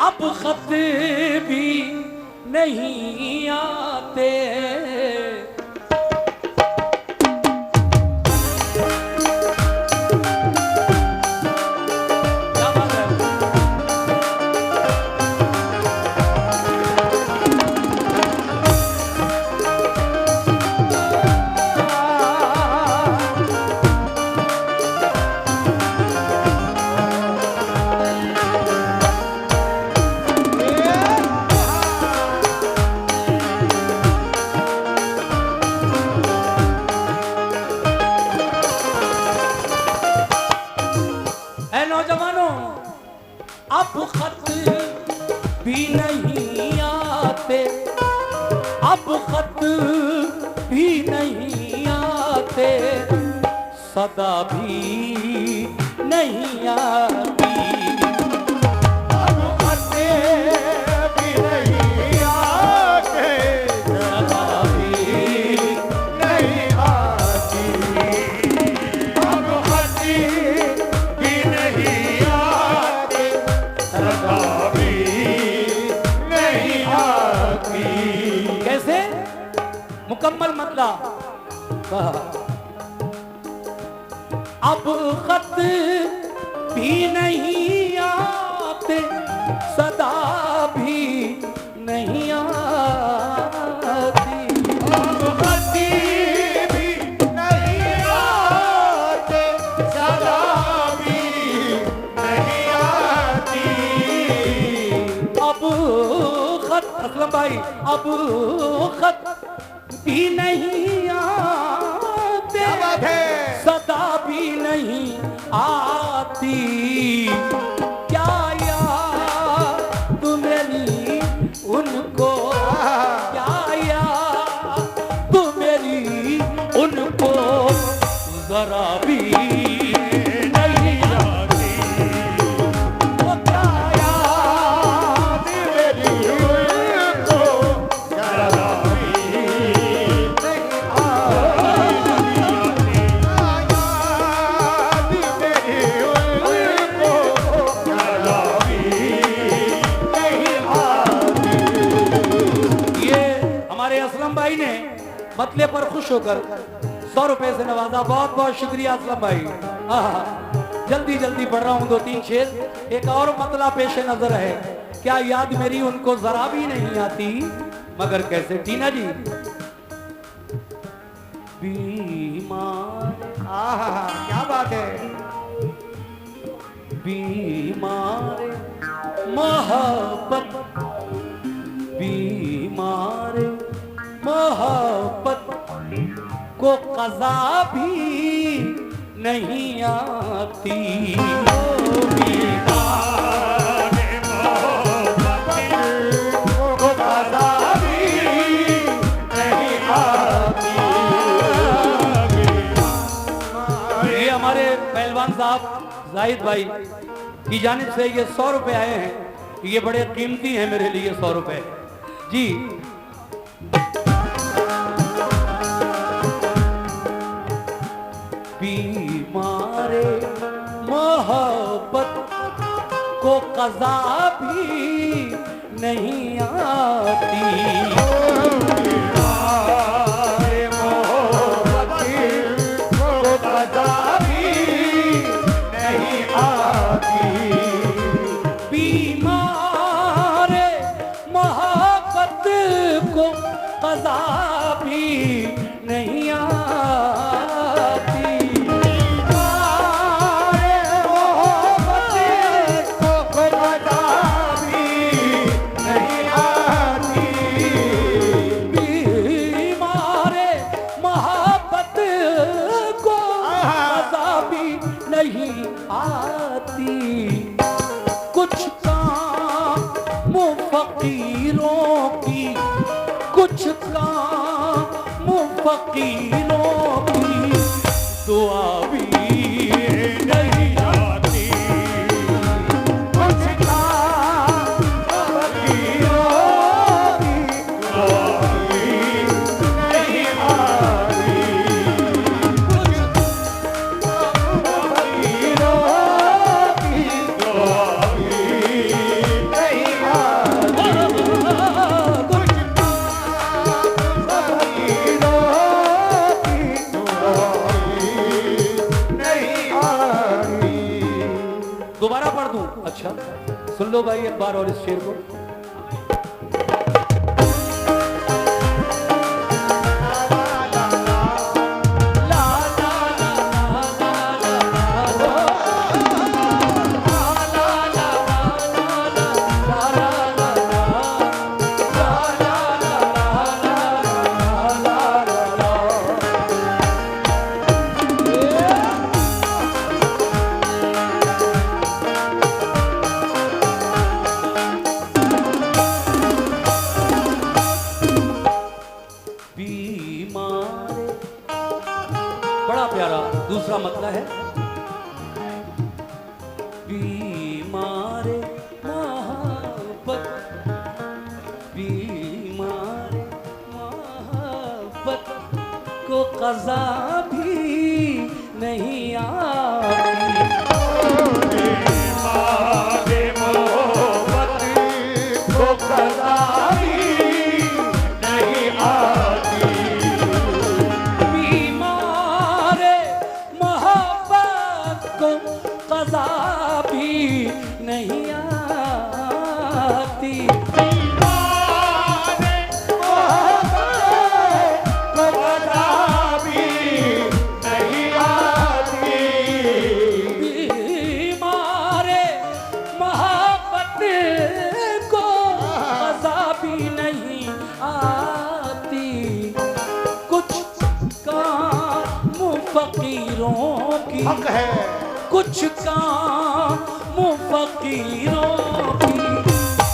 अब खत भी नहीं आते। नौजवानों, अब खत भी नहीं आते, अब खत भी नहीं आते, सदा भी नहीं आती। अब खत भी नहीं आते, सदा भी नहीं आती। अब खत भी नहीं आते, सदा भी नहीं आती। कैसे? मुकम्मल मतलब कहा। अब खत भी नहीं आते, सदा भी नहीं आती। अब खत भी नहीं आते, सदा भी नहीं आती। अब खत असलम भाई, अब खत भी नहीं आते, सदा भी नहीं आती। क्या याद मेरी उनको, क्या याद मेरी उनको जरा भी नहीं आती। वो क्या याद मेरी उनको जरा भी नहीं आती। असलम भाई ने मतले पर खुश होकर 100 रुपए से नवाजा। बहुत बहुत शुक्रिया असलम भाई। जल्दी जल्दी पढ़ रहा हूँ 2-3 शेर। एक और मतला पेश नजर है। क्या याद मेरी उनको जरा भी नहीं आती, मगर कैसे? टीना जी। बीमार, क्या बात है। बीमार मोहब्बत, बीमार मोहब्बत को क़ज़ा भी नहीं आती। बीमार मोहब्बत को क़ज़ा भी नहीं आती। ये हमारे पहलवान साहब जाहिद भाई की जानिब से ये 100 रुपए आए हैं। ये बड़े कीमती हैं मेरे लिए 100 रुपए जी। बीमारे मोहब्बत को क़ज़ा भी नहीं आती। बीमारे मोहब्बत को क़ज़ा भी नहीं आती। बीमारे मोहब्बत को क़ज़ा भी नहीं आती। नहीं आती। कुछ काम फकीरों की, कुछ काम फकीरों की दुआ भी नहीं आती। कुछ काम फकीरों की दुआ भी नहीं आती। नहीं सुन लो भाई एक बार और इस शेर को। बड़ा प्यारा दूसरा मतलब है, बीमारे मोहब्बत, बीमारे मोहब्बत को क़ज़ा भी नहीं आती, बीमारे मोहब्बत को क़ज़ा भी नहीं आती, क़ज़ा भी नहीं आती, बीमारे मोहब्बत को क़ज़ा भी नहीं आती, बीमारे मोहब्बत को क़ज़ा भी नहीं आती, कुछ काम फ़कीरों की हक है, कुछ काम फकीरों की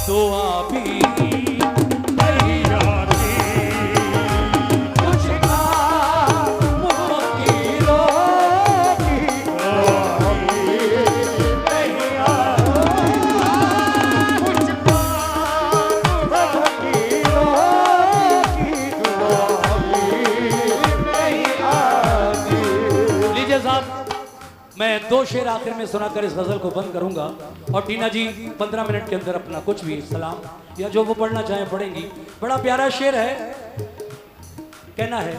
दुआ भी नहीं आती, कुछ काम फकीरों की दुआ भी नहीं आती, कुछ काम फकीरों की दुआ भी नहीं आती। लीजिए साहब, मैं 2 शेर आखिर में सुनाकर इस गजल को बंद करूंगा और टीना जी 15 मिनट के अंदर अपना कुछ भी सलाम या जो वो पढ़ना चाहे पढ़ेंगी। बड़ा प्यारा शेर है, कहना है,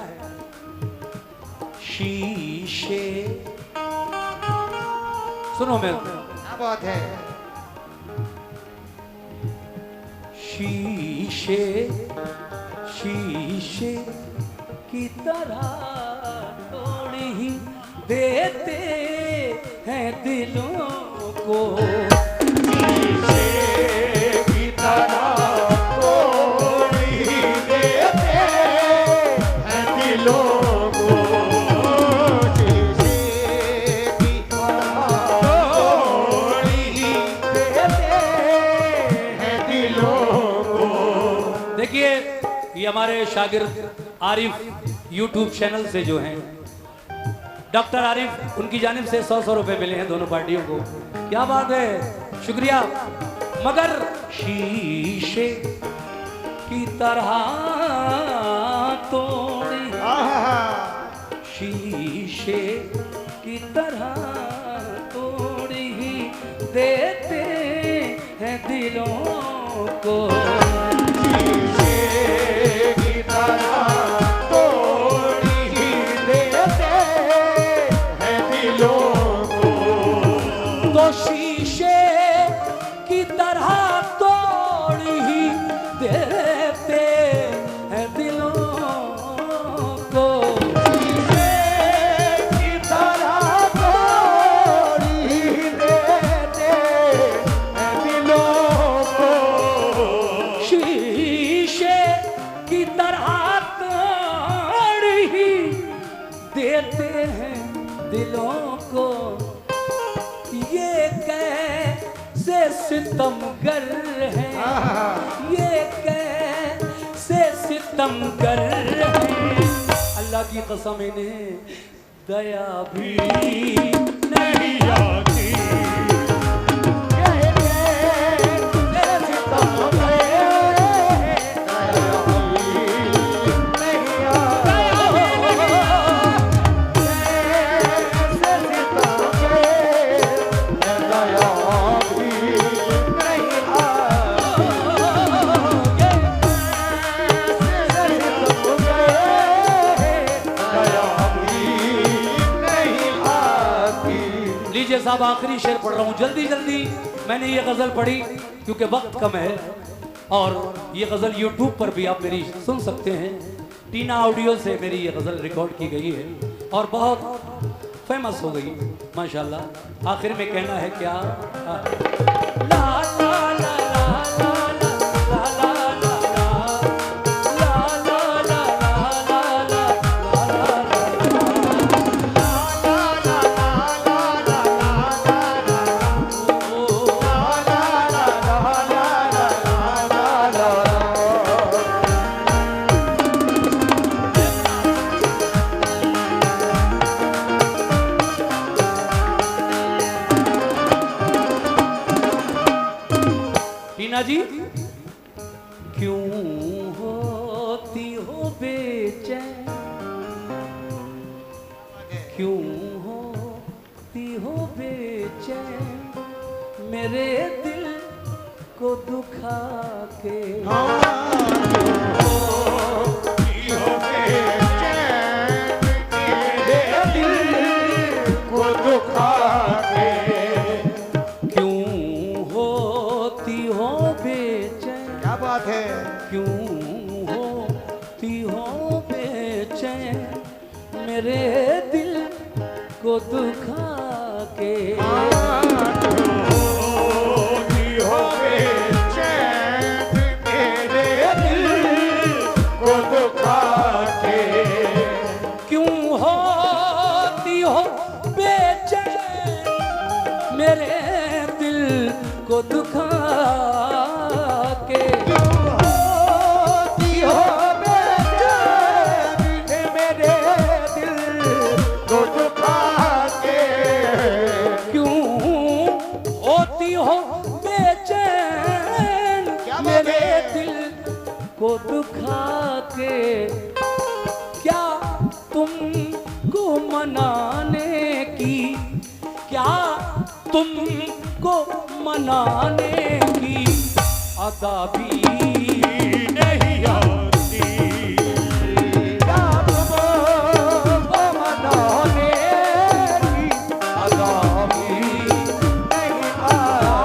शीशे, सुनो मेरे को, क्या बात है, शीशे शीशे की तरह तोड़ ही देते हैं दिलों को, शीशे की तरह तोड़ ही देते हैं दिलों को, शीशे की तरह तोड़ ही देते हैं दिलों को। देखिए ये हमारे शागिर्द आरिफ यूट्यूब चैनल से जो हैं, डॉक्टर आरिफ, उनकी जानिब से 100 रुपए मिले हैं दोनों पार्टियों को। क्या बात है, शुक्रिया। मगर शीशे की तरह तोड़ी, शीशे की तरह तोड़ी ही देते हैं दिलों को, शीशे की तरह तो शीशे की तरह तोड़ ही देते हैं दिलों को, शीशे की तरह तोड़ ही देते हैं दिलों को, शीशे की तरह तोड़ ही देते हैं दिलों को। ये कैसे सितमगर है, ये कैसे सितमगर है, अल्लाह की कसम इन्हें दया भी नहीं आती, ये कैसे सितमगर है, दया भी नहीं आती, साहब आखिरी शेर पढ़ रहा हूं, जल्दी जल्दी मैंने ये गजल पढ़ी क्योंकि वक्त कम है और ये गजल YouTube पर भी आप मेरी सुन सकते हैं। टीना ऑडियो से मेरी ये गजल रिकॉर्ड की गई है और बहुत फेमस हो गई माशाल्लाह। आखिर में कहना है क्या, ला ला ला ला जी, क्यों होती हो बेचैन, क्यों होती हो बेचैन मेरे दिल को दुखा के, मेरे दिल को दुखा के, है क्यों होती हो बेचैन मेरे दिल को दुखा के, होती हो बेचैन मेरे दिल को दुखा के, क्यों होती हो बेचैन मेरे दिल को दुखा के, को दुखा के, क्या तुमको मनाने की, क्या तुमको मनाने की अदा भी नहीं आती, क्या तुमको मनाने की अदा भी नहीं आती,